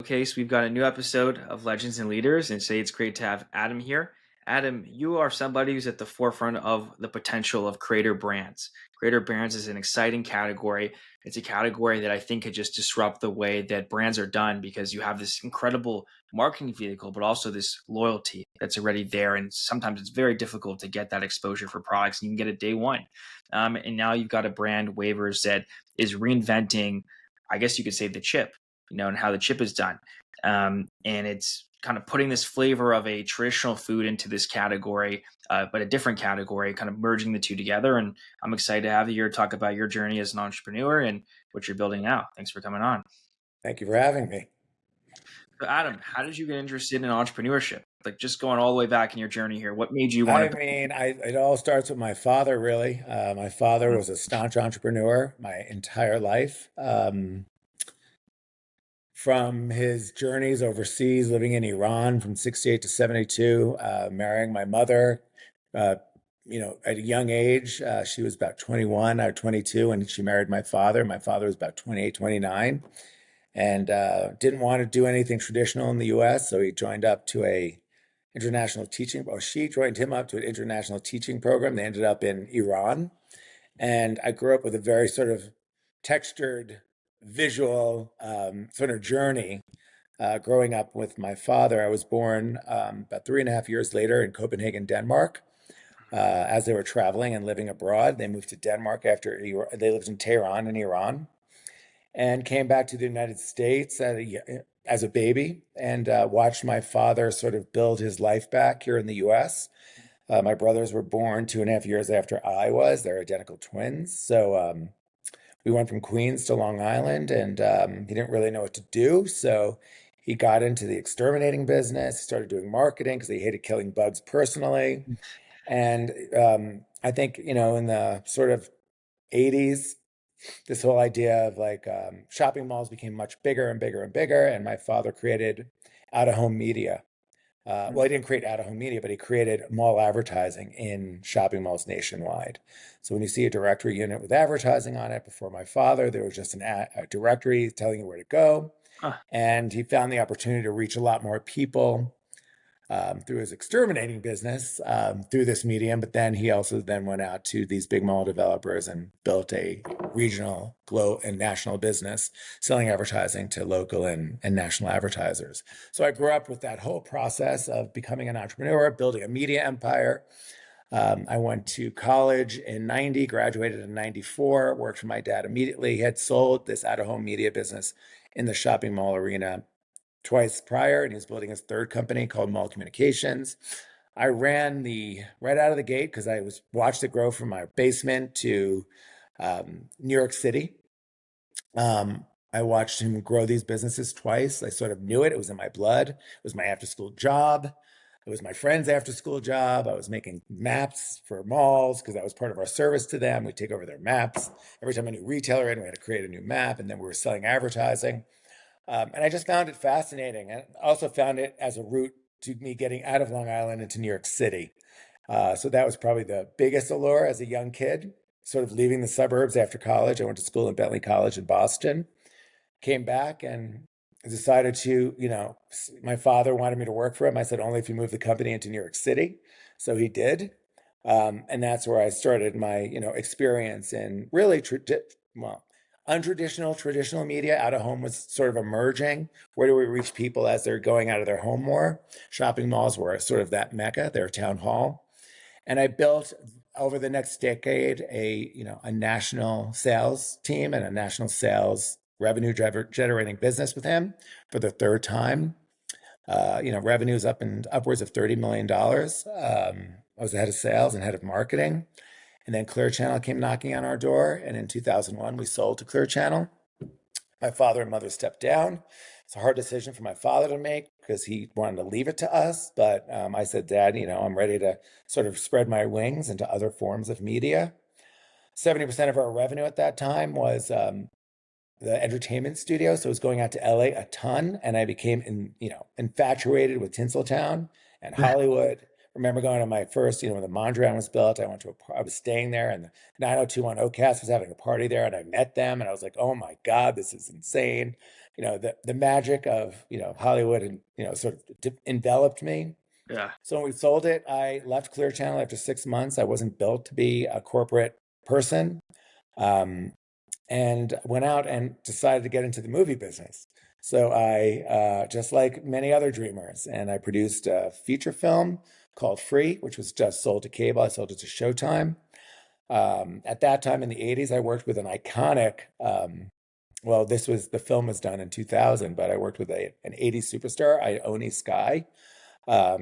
Showcase. We've got a new episode of Legends and Leaders, and today it's great to have Adam here. Adam, you are somebody who's at the forefront of the potential of creator brands. Creator brands is an exciting category. It's a category that I think could just disrupt the way that brands are done because you have this incredible marketing vehicle, but also this loyalty that's already there. And sometimes it's very difficult to get that exposure for products. You can get it day one. And now you've got a brand, Waivers, that is reinventing, I guess you could say, the chip, and how the chip is done. And it's kind of putting this flavor of a traditional food into this category, but a different category, kind of merging the two together. And I'm excited to have you here to talk about your journey as an entrepreneur and what you're building now. Thanks for coming on. Thank you for having me. So Adam, how did you get interested in entrepreneurship? Like just going all the way back in your journey here, what made you want to? It all starts with my father, really. My father was a staunch entrepreneur my entire life. From his journeys overseas, living in Iran from 68 to 72, marrying my mother, at a young age. She was about 21 or 22 when she married my father. My father was about 28, 29, and didn't want to do anything traditional in the US. So he joined up to she joined him up to an international teaching program. They ended up in Iran. And I grew up with a very sort of textured visual sort of journey growing up with my father. I was born about 3.5 years later in Copenhagen, Denmark. As they were traveling and living abroad, they moved to Denmark after they lived in Tehran in Iran, and came back to the United States as a baby and watched my father sort of build his life back here in the US. My brothers were born 2.5 years after I was. They're identical twins. So we went from Queens to Long Island, and he didn't really know what to do. So he got into the exterminating business. He started doing marketing because he hated killing bugs personally. And I think, in the sort of 80s, this whole idea of shopping malls became much bigger and bigger and bigger. And my father created out-of-home media. Well, he didn't create out-of-home media, but he created mall advertising in shopping malls nationwide. So when you see a directory unit with advertising on it, before my father, there was just a directory telling you where to go. And he found the opportunity to reach a lot more people through his exterminating business through this medium. But then he also then went out to these big mall developers and built a regional, global, and national business selling advertising to local and national advertisers. So I grew up with that whole process of becoming an entrepreneur, building a media empire. I went to college in 90, graduated in 94, worked for my dad immediately. He had sold this out-of-home media business in the shopping mall arena twice prior, and he was building his third company called Mall Communications. I ran right out of the gate because I watched it grow from my basement to New York City. I watched him grow these businesses twice. I sort of knew it. It was in my blood. It was my after-school job. It was my friend's after-school job. I was making maps for malls because that was part of our service to them. We'd take over their maps. Every time a new retailer in, we had to create a new map, and then we were selling advertising. And I just found it fascinating, and also found it as a route to me getting out of Long Island into New York City. So that was probably the biggest allure as a young kid, sort of leaving the suburbs after college. I went to school at Bentley College in Boston, came back and decided to, my father wanted me to work for him. I said, only if you move the company into New York City. So he did. And that's where I started my, experience in really, untraditional, traditional media. Out of home was sort of emerging. Where do we reach people as they're going out of their home more? Shopping malls were sort of that mecca, their town hall. And I built over the next decade a national sales team and a national sales revenue generating business with him for the third time. Revenues up and upwards of $30 million. I was the head of sales and head of marketing. And then Clear Channel came knocking on our door. And in 2001, we sold to Clear Channel. My father and mother stepped down. It's a hard decision for my father to make because he wanted to leave it to us. But I said, Dad, I'm ready to sort of spread my wings into other forms of media. 70% of our revenue at that time was the entertainment studio. So it was going out to LA a ton. And I became, infatuated with Tinseltown and Hollywood. Remember going to my first, when the Mondrian was built, I was staying there, and the 9021 OCAST was having a party there, and I met them, and I was like, oh my God, this is insane. the magic of, Hollywood and, sort of enveloped me. Yeah. So when we sold it, I left Clear Channel after 6 months. I wasn't built to be a corporate person. Um, and went out and decided to get into the movie business. So I, just like many other dreamers, and I produced a feature film called Free, which was just sold to cable. I sold it to Showtime. At that time in the 80s, I worked with an iconic, well, the film was done in 2000, but I worked with an 80s superstar, Ione Skye.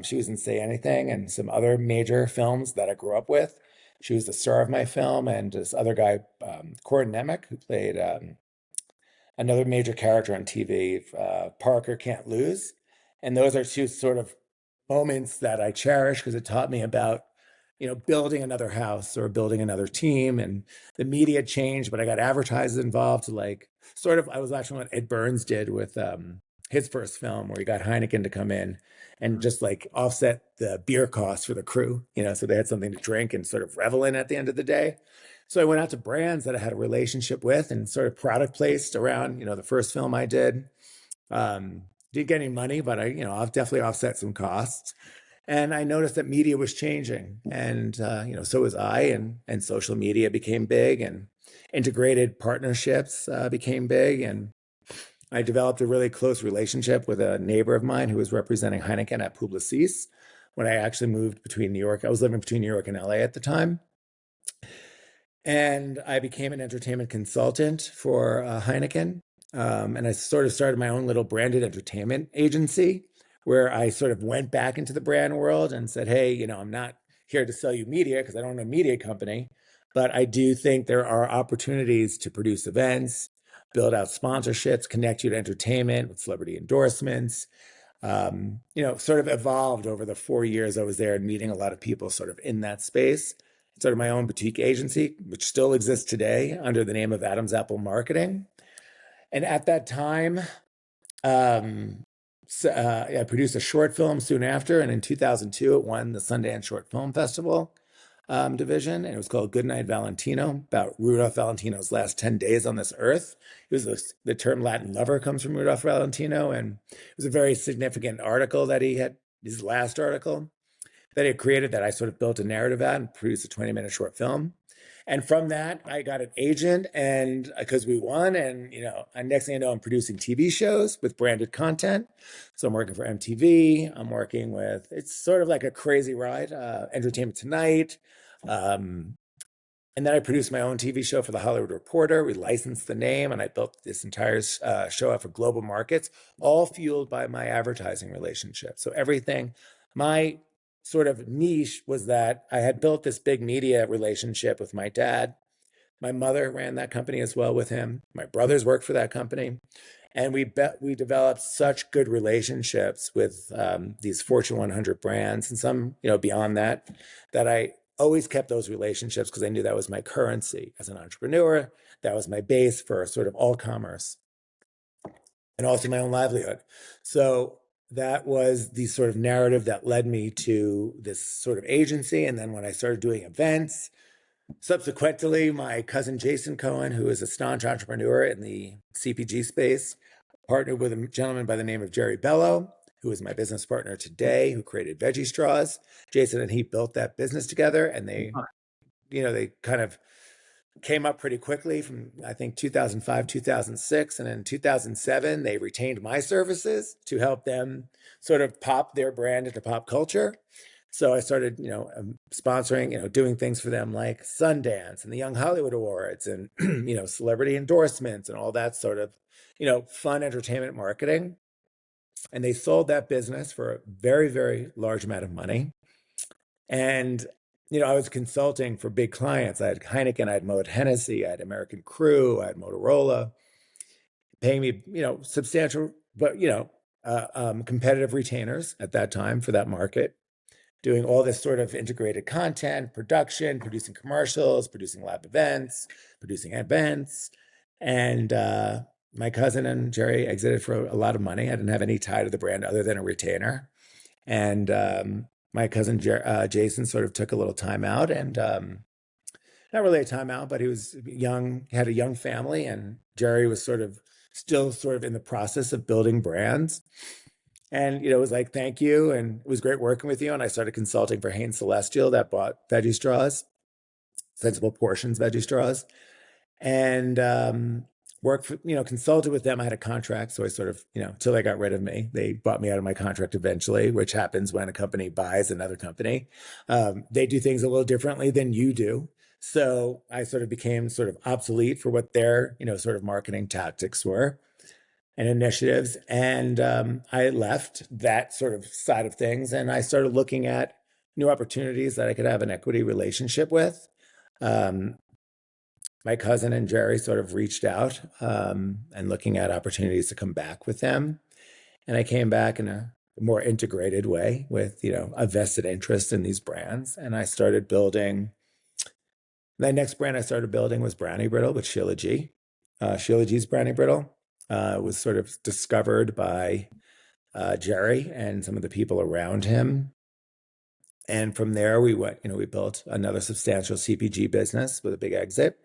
She was in Say Anything and some other major films that I grew up with. She was the star of my film, and this other guy, Corin Nemec, who played another major character on TV, Parker Can't Lose. And those are two sort of moments that I cherish because it taught me about, building another house or building another team. And the media changed, but I got advertisers involved to like sort of, I was watching what Ed Burns did with his first film where he got Heineken to come in and Mhm. just like offset the beer costs for the crew, so they had something to drink and sort of revel in at the end of the day. So I went out to brands that I had a relationship with and sort of product placed around, the first film I did. Didn't get any money, but I've definitely offset some costs. And I noticed that media was changing, and so was I. And social media became big, and integrated partnerships became big. And I developed a really close relationship with a neighbor of mine who was representing Heineken at Publicis when I actually moved between New York. I was living between New York and LA at the time. And I became an entertainment consultant for Heineken. And I sort of started my own little branded entertainment agency where I sort of went back into the brand world and said, hey, I'm not here to sell you media because I don't own a media company, but I do think there are opportunities to produce events, build out sponsorships, connect you to entertainment with celebrity endorsements. Sort of evolved over the 4 years I was there and meeting a lot of people sort of in that space. Started my own boutique agency, which still exists today under the name of Adam's Apple Marketing. And at that time, I produced a short film soon after. And in 2002, it won the Sundance Short Film Festival division. And it was called Goodnight Valentino, about Rudolph Valentino's last 10 days on this earth. It was the term Latin lover comes from Rudolph Valentino. And it was a very significant article that he had, his last article that he created that I sort of built a narrative at and produced a 20-minute short film. And from that, I got an agent, and because we won, and and next thing I know, I'm producing TV shows with branded content. So I'm working for MTV. I'm working with, it's sort of like a crazy ride, Entertainment Tonight. Um, and then I produced my own TV show for The Hollywood Reporter. We licensed the name, and I built this entire show out for global markets, all fueled by my advertising relationship. So everything, my sort of niche was that I had built this big media relationship with my dad. My mother ran that company as well with him. My brothers worked for that company. And we developed such good relationships with these Fortune 100 brands and some, beyond that, that I always kept those relationships because I knew that was my currency as an entrepreneur. That was my base for sort of all commerce and also my own livelihood. So that was the sort of narrative that led me to this sort of agency. And then when I started doing events, subsequently, my cousin Jason Cohen, who is a staunch entrepreneur in the CPG space, partnered with a gentleman by the name of Jerry Bello, who is my business partner today, who created Veggie Straws. Jason and he built that business together, and they kind of came up pretty quickly from, I think, 2005, 2006. And in 2007, they retained my services to help them sort of pop their brand into pop culture. So I started, sponsoring, doing things for them like Sundance and the Young Hollywood Awards and, celebrity endorsements and all that sort of, fun entertainment marketing. And they sold that business for a very, very large amount of money. And, I was consulting for big clients. I had Heineken, I had Moet Hennessy, I had American Crew, I had Motorola, paying me, substantial, but, competitive retainers at that time for that market, doing all this sort of integrated content, production, producing commercials, producing live events, producing events. And my cousin and Jerry exited for a lot of money. I didn't have any tie to the brand other than a retainer. And my cousin Jason sort of took a little time out, and not really a time out, but he was young, had a young family, and Jerry was sort of still sort of in the process of building brands. And, it was like, thank you. And it was great working with you. And I started consulting for Hain Celestial that bought veggie straws, Sensible Portions veggie straws. And worked for, consulted with them. I had a contract. So I sort of, till they got rid of me, they bought me out of my contract eventually, which happens when a company buys another company. They do things a little differently than you do. So I sort of became sort of obsolete for what their, sort of marketing tactics were and initiatives. And I left that sort of side of things and I started looking at new opportunities that I could have an equity relationship with. Um, my cousin and Jerry sort of reached out and looking at opportunities to come back with them. And I came back in a more integrated way with, a vested interest in these brands. And I started building, the next brand I started building was Brownie Brittle with Sheila G. Sheila G's Brownie Brittle was sort of discovered by Jerry and some of the people around him. And from there, we went, we built another substantial CPG business with a big exit.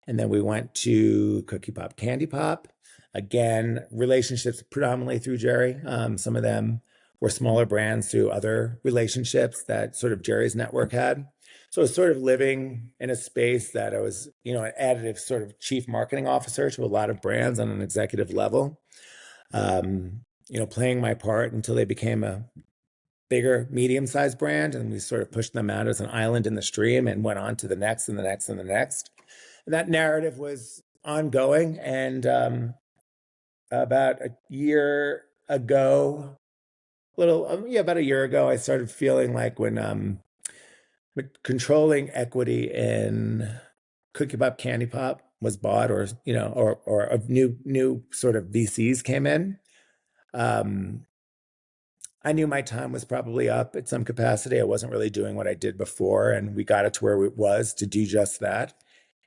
And then we went to Cookie Pop, Candy Pop. Again, relationships predominantly through Jerry. Some of them were smaller brands through other relationships that sort of Jerry's network had. So I was sort of living in a space that I was, an additive sort of chief marketing officer to a lot of brands on an executive level. Playing my part until they became a bigger, medium-sized brand, and we sort of pushed them out as an island in the stream and went on to the next and the next and the next. And that narrative was ongoing. And about a year ago, about a year ago, I started feeling like when controlling equity in Cookie Pop, Candy Pop was bought, or a new sort of VCs came in. I knew my time was probably up at some capacity. I wasn't really doing what I did before, and we got it to where it was to do just that.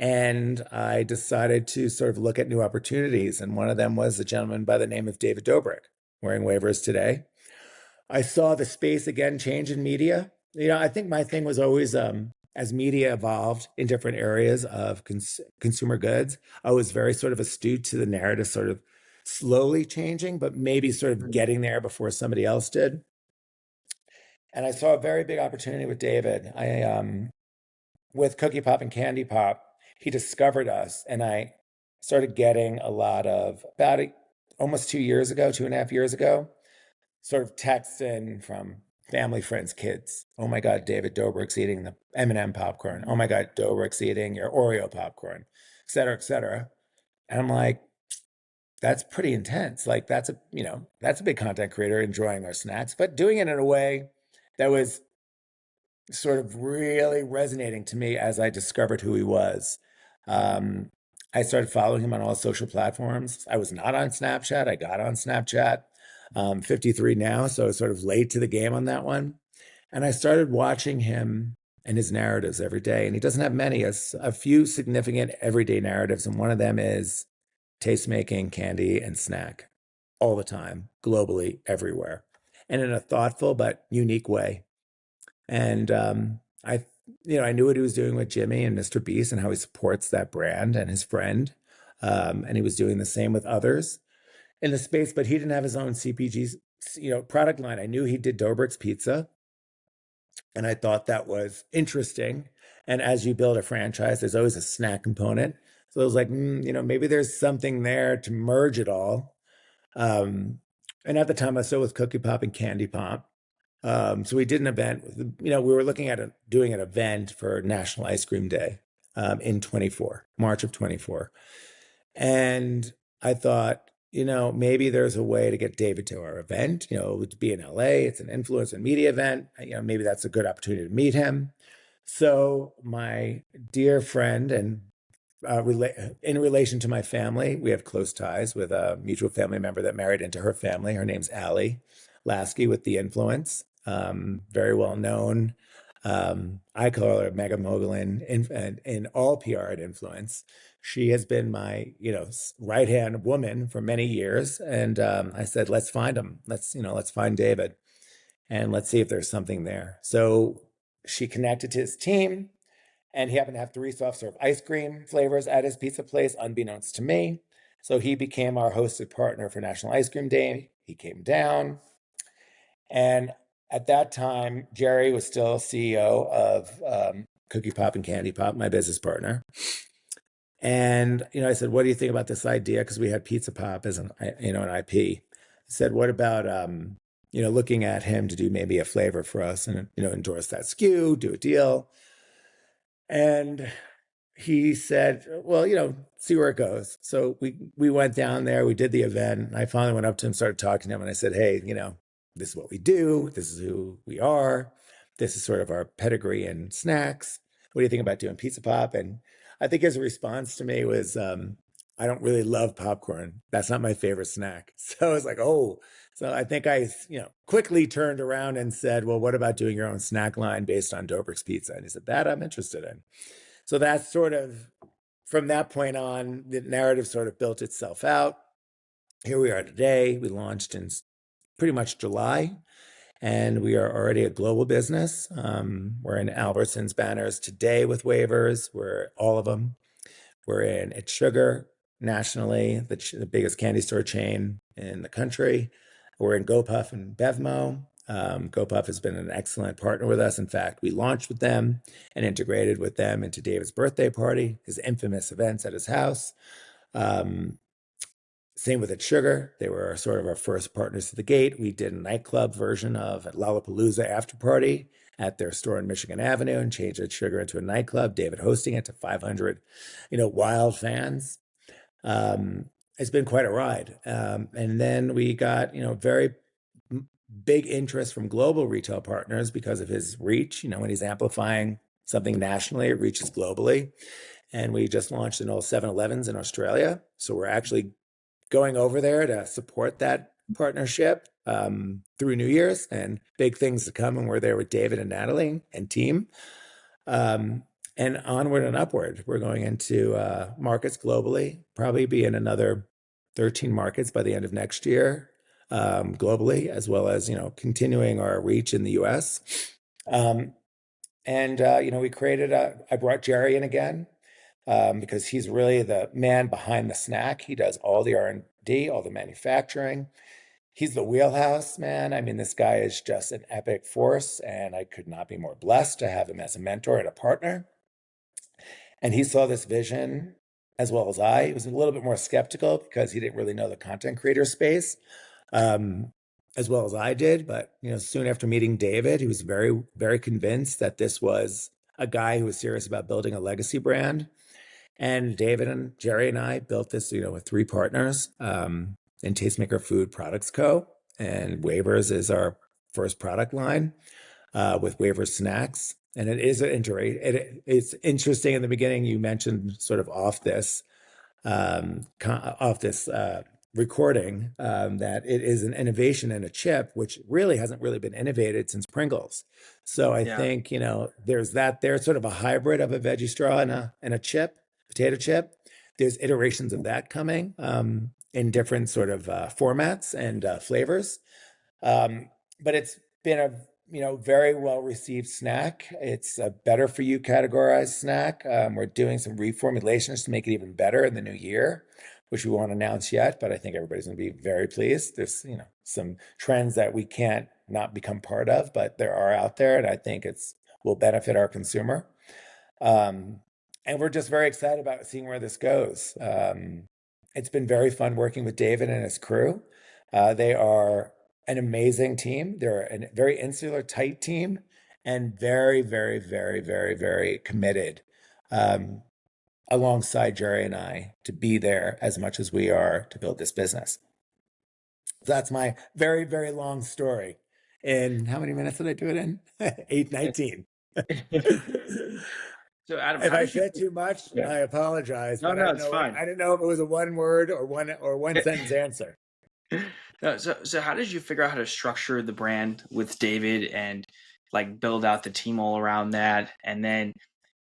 And I decided to sort of look at new opportunities. And one of them was a gentleman by the name of David Dobrik, wearing waivers today. I saw the space again change in media. I think my thing was always as media evolved in different areas of consumer goods, I was very sort of astute to the narrative sort of slowly changing, but maybe sort of getting there before somebody else did. And I saw a very big opportunity with David. With Cookie Pop and Candy Pop, he discovered us, and I started getting a lot of almost 2 years ago, 2.5 years ago, sort of texts in from family, friends, kids. Oh my God, David Dobrik's eating the M&M popcorn. Oh my God, Dobrik's eating your Oreo popcorn, et cetera, et cetera. And I'm like, that's pretty intense. Like that's a big content creator enjoying our snacks, but doing it in a way that was sort of really resonating to me as I discovered who he was. Um, I started following him on all social platforms. I was not on Snapchat. I got on Snapchat. 53 now, so sort of late to the game on that one. And I started watching him and his narratives every day. And he doesn't have many, a few significant everyday narratives. And one of them is taste-making, candy, and snack all the time, globally, everywhere, and in a thoughtful but unique way. And I knew what he was doing with Jimmy and Mr. Beast and how he supports that brand and his friend. And he was doing the same with others in the space, but he didn't have his own CPG, product line. I knew he did Doughbrik's pizza, and I thought that was interesting. And as you build a franchise, there's always a snack component. So I was like, maybe there's something there to merge it all. And at the time, I was still with Cookie Pop and Candy Pop. So we did an event. We were looking at doing an event for National Ice Cream Day in March of 24. And I thought, maybe there's a way to get David to our event. It would be in LA. It's an influence and media event. Maybe that's a good opportunity to meet him. So my dear friend and in relation to my family, we have close ties with a mutual family member that married into her family. Her name's Allie Lasky with The Influence, very well known. I call her Mega Mogul in all PR and influence. She has been my, right hand woman for many years, and I said, let's find him. Let's find David, and let's see if there's something there. So she connected to his team. And he happened to have 3 soft serve ice cream flavors at his pizza place, unbeknownst to me. So he became our hosted partner for National Ice Cream Day. He came down. And at that time, Jerry was still CEO of Cookie Pop and Candy Pop, my business partner. And I said, "What do you think about this idea?" Because we had Pizza Pop as an IP. I said, "What about looking at him to do maybe a flavor for us and endorse that SKU, do a deal?" And he said, "Well, see where it goes." So we went down there, we did the event, and I finally went up to him, started talking to him, and I said, "Hey, this is what we do. This is who we are. This is sort of our pedigree in snacks. What do you think about doing Pizza Pop?" And I think his response to me was, "I don't really love popcorn. That's not my favorite snack." So I was like, "Oh." So I think I, quickly turned around and said, "Well, what about doing your own snack line based on Dobrik's pizza?" And he said, "That I'm interested in." So that's sort of from that point on, the narrative sort of built itself out. Here we are today. We launched in pretty much July, and we are already a global business. We're in Albertsons banners today with waivers. We're all of them. We're in It's Sugar nationally, the biggest candy store chain in the country. We're in GoPuff and Bevmo. GoPuff has been an excellent partner with us. In fact, we launched with them and integrated with them into David's birthday party, his infamous events at his house. Um, Same with It's Sugar. They were sort of our first partners to the gate. We did a nightclub version of Lollapalooza After Party at their store in Michigan Avenue and changed It's Sugar into a nightclub. David hosting it to 500, wild fans. It's been quite a ride. And then we got, very big interest from global retail partners because of his reach. When he's amplifying something nationally, it reaches globally. And we just launched in all 7-Elevens in Australia. So we're actually going over there to support that partnership through New Year's, and big things to come. And we're there with David and Natalie and team. And onward and upward. We're going into markets globally, probably be in another 13 markets by the end of next year, globally, as well as, continuing our reach in the US. I brought Jerry in again because he's really the man behind the snack. He does all the R&D, all the manufacturing. He's the wheelhouse, man. I mean, this guy is just an epic force, and I could not be more blessed to have him as a mentor and a partner. And he saw this vision as well as I. He was a little bit more skeptical because he didn't really know the content creator space as well as I did. But soon after meeting David, he was very, very convinced that this was a guy who was serious about building a legacy brand. And David and Jerry and I built this, with three partners in Tastemaker Food Products Co. And Waivers is our first product line with Waivers Snacks. And it is it's interesting in the beginning. You mentioned sort of off this recording that it is an innovation in a chip, which really hasn't really been innovated since Pringles. So I Yeah. think there's that. There's sort of a hybrid of a veggie straw and a chip, potato chip. There's iterations of that coming in different sort of formats and flavors. But it's been a very well received snack. It's a better for you categorized snack. We're doing some reformulations to make it even better in the new year, which we won't announce yet, but I think everybody's going to be very pleased. There's some trends that we can't not become part of, but there are out there, and I think it's will benefit our consumer. And we're just very excited about seeing where this goes. It's been very fun working with David and his crew. They are an amazing team. They're a very insular, tight team, and very, very, very, very, very committed alongside Jerry and I to be there as much as we are to build this business. So that's my very, very long story. And how many minutes did I do it in? 8:19. So Adam, If how I did you? said too much, Yeah. I apologize, No, but no, it's fine. I didn't know if it was a one word or one sentence answer. No, so how did you figure out how to structure the brand with David and like build out the team all around that? And then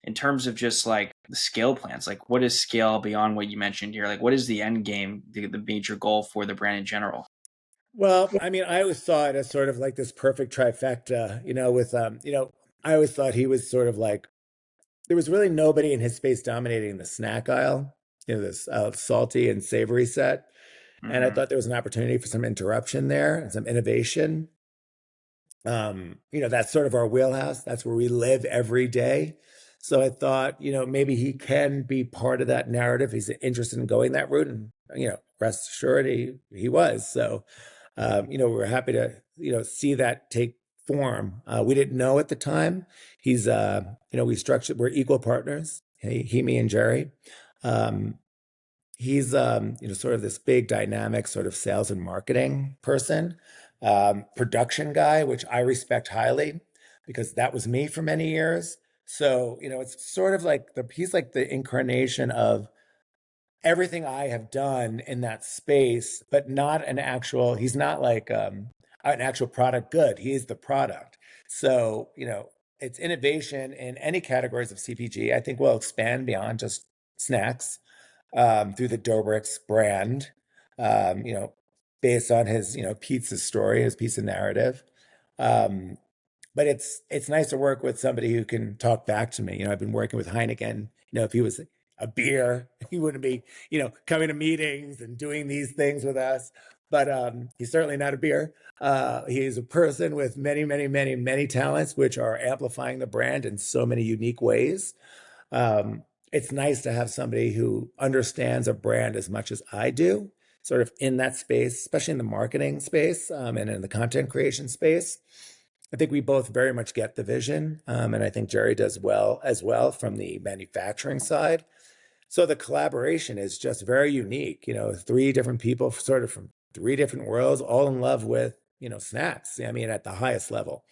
in terms of just like the scale plans, like what is scale beyond what you mentioned here? Like what is the end game, the major goal for the brand in general? Well, I mean, I always saw it as sort of like this perfect trifecta, with I always thought he was sort of like there was really nobody in his space dominating the snack aisle. this salty and savory set. And I Hmm. thought there was an opportunity for some interruption there and some innovation. That's sort of our wheelhouse. That's where we live every day. So I thought, maybe he can be part of that narrative. He's interested in going that route, and rest assured, he was. So, we were happy to see that take form. We didn't know at the time. He's, we're equal partners. He, me, and Jerry. Um, he's sort of this big dynamic sort of sales and marketing person, production guy, which I respect highly because that was me for many years. So it's sort of like he's like the incarnation of everything I have done in that space, but not an actual, he's not like an actual product good. He is the product. So it's innovation in any categories of CPG. I think we'll expand beyond just snacks, through the Doughbrik's brand, um, you know, based on his, pizza story, his pizza narrative. Um, but it's nice to work with somebody who can talk back to me. I've been working with Heineken. If he was a beer, he wouldn't be, coming to meetings and doing these things with us. But he's certainly not a beer. He's a person with many, many, many, many talents, which are amplifying the brand in so many unique ways. um, it's nice to have somebody who understands a brand as much as I do, sort of in that space, especially in the marketing space, and in the content creation space. I think we both very much get the vision, and I think Jerry does well as well from the manufacturing side. So the collaboration is just very unique. Three different people, sort of from three different worlds, all in love with snacks. I mean, at the highest level.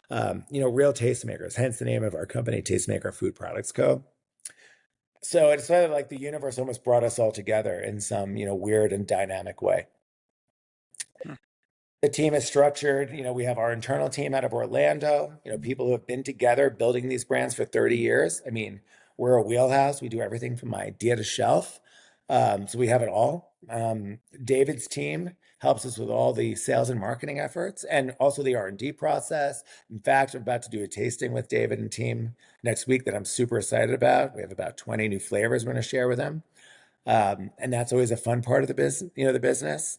Real tastemakers, hence the name of our company, Tastemaker Food Products Co. So it's sort of like the universe almost brought us all together in some, weird and dynamic way. The team is structured. We have our internal team out of Orlando, people who have been together building these brands for 30 years. I mean, we're a wheelhouse. We do everything from idea to shelf. So we have it all. David's team helps us with all the sales and marketing efforts and also the R&D process. In fact, I'm about to do a tasting with David and team next week that I'm super excited about. We have about 20 new flavors we're going to share with them. And that's always a fun part of the business,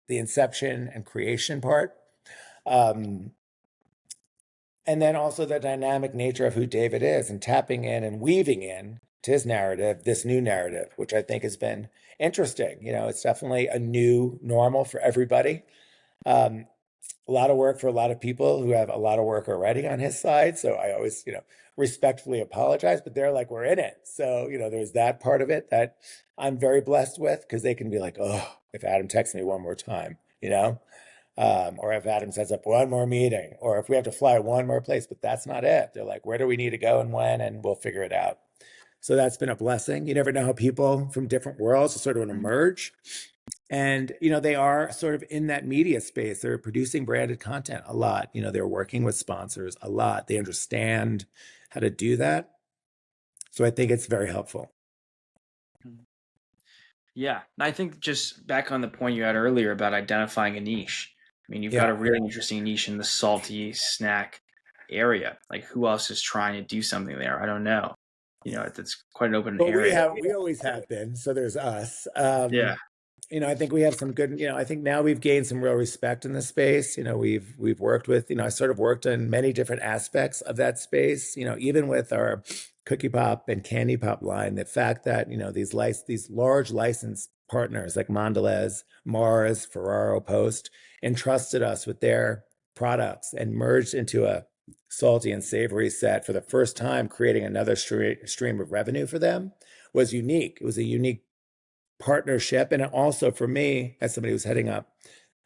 the inception and creation part. Um, and then also the dynamic nature of who David is and tapping in and weaving in to his narrative, this new narrative, which I think has been interesting. It's definitely a new normal for everybody. Um, a lot of work for a lot of people who have a lot of work already on his side. So I always, respectfully apologize, but they're like, we're in it. So, there's that part of it that I'm very blessed with because they can be like, oh, if Adam texts me one more time, or if Adam sets up one more meeting, or if we have to fly one more place, but that's not it. They're like, where do we need to go and when, and we'll figure it out. So that's been a blessing. You never know how people from different worlds are sort of want to merge. And, they are sort of in that media space. They're producing branded content a lot. They're working with sponsors a lot. They understand how to do that. So I think it's very helpful. Yeah, and I think just back on the point you had earlier about identifying a niche. I mean, you've got Yeah. a really interesting niche in the salty snack area. Like, who else is trying to do something there? I don't know. It's quite an open Well, area. we always have been. So there's us. Yeah. I think we have some good, I think now we've gained some real respect in the space. We've worked with, I sort of worked in many different aspects of that space, even with our cookie pop and candy pop line, the fact that, these large licensed partners like Mondelez, Mars, Ferraro Post entrusted us with their products and merged into a salty and savory set for the first time, creating another stream of revenue for them was unique. It was a unique partnership, and also for me as somebody who's heading up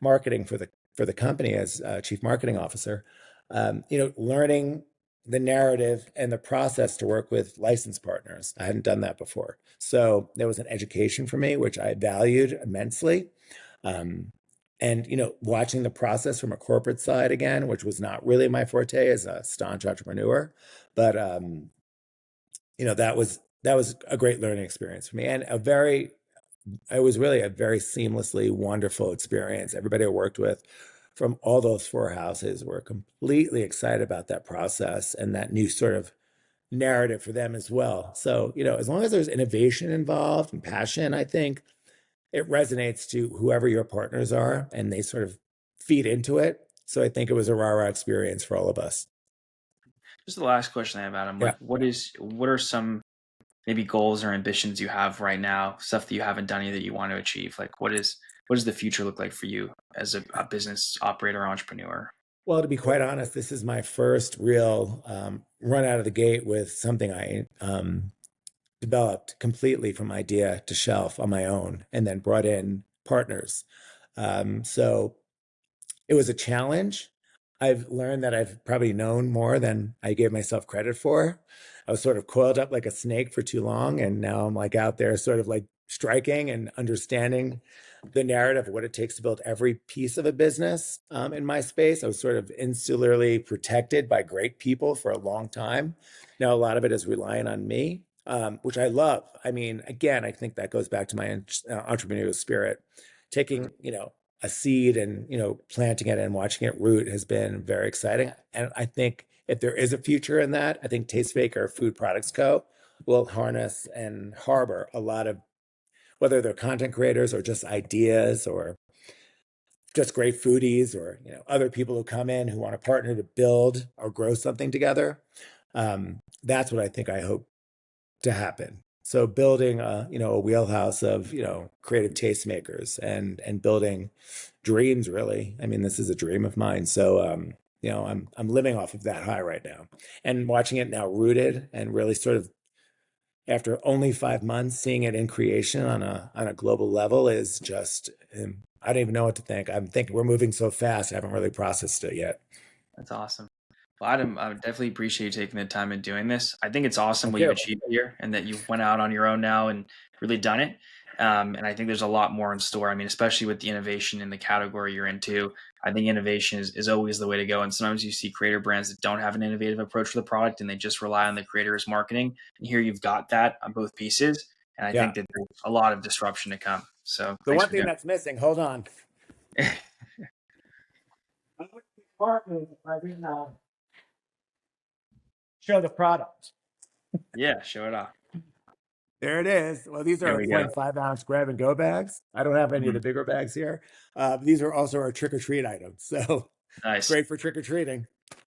marketing for the company as chief marketing officer, learning the narrative and the process to work with licensed partners. I hadn't done that before, so there was an education for me which I valued immensely. um, and watching the process from a corporate side again, which was not really my forte as a staunch entrepreneur, but that was a great learning experience for me, and it was really a very seamlessly wonderful experience. Everybody I worked with from all those four houses were completely excited about that process and that new sort of narrative for them as well. So, as long as there's innovation involved and passion, I think it resonates to whoever your partners are and they sort of feed into it. So I think it was a rah-rah experience for all of us. Just the last question I have, Adam. Yeah. Like, what are some maybe goals or ambitions you have right now, stuff that you haven't done yet that you want to achieve? Like, what does the future look like for you as a business operator, entrepreneur? Well, to be quite honest, this is my first real run out of the gate with something I developed completely from idea to shelf on my own and then brought in partners. So it was a challenge. I've learned that I've probably known more than I gave myself credit for. I was sort of coiled up like a snake for too long, and now I'm like out there sort of like striking and understanding the narrative of what it takes to build every piece of a business in my space. I was sort of insularly protected by great people for a long time. Now, a lot of it is relying on me, which I love. I mean, again, I think that goes back to my entrepreneurial spirit. Taking, a seed and planting it and watching it root has been very exciting. And I think if there is a future in that, I think Tastemaker Food Products Co. will harness and harbor a lot of, whether they're content creators or just ideas or just great foodies or other people who come in who want to partner to build or grow something together. That's what I hope to happen. So building a wheelhouse of creative tastemakers and building dreams, really. I mean, this is a dream of mine. So I'm living off of that high right now, and watching it now rooted and really sort of after only 5 months, seeing it in creation on a global level is just I don't even know what to think. I'm thinking we're moving so fast. I haven't really processed it yet. That's awesome. Well, Adam, I would definitely appreciate you taking the time and doing this. I think it's awesome Thank what you've you. achieved here and that you've went out on your own now and really done it. And I think there's a lot more in store. I mean, especially with the innovation in the category you're into, I think innovation is always the way to go. And sometimes you see creator brands that don't have an innovative approach to the product and they just rely on the creator's marketing. And here you've got that on both pieces. And I Yeah. think that there's a lot of disruption to come. So The thanks one for thing doing that's missing, hold on. it. I'm looking for right now. Show the product. Yeah, show it off. There it is. Well, these are There our we go. 0.5 ounce grab and go bags. I don't have any of Mhm. the bigger bags here. These are also our trick or treat items. So it's Nice. great for trick or treating.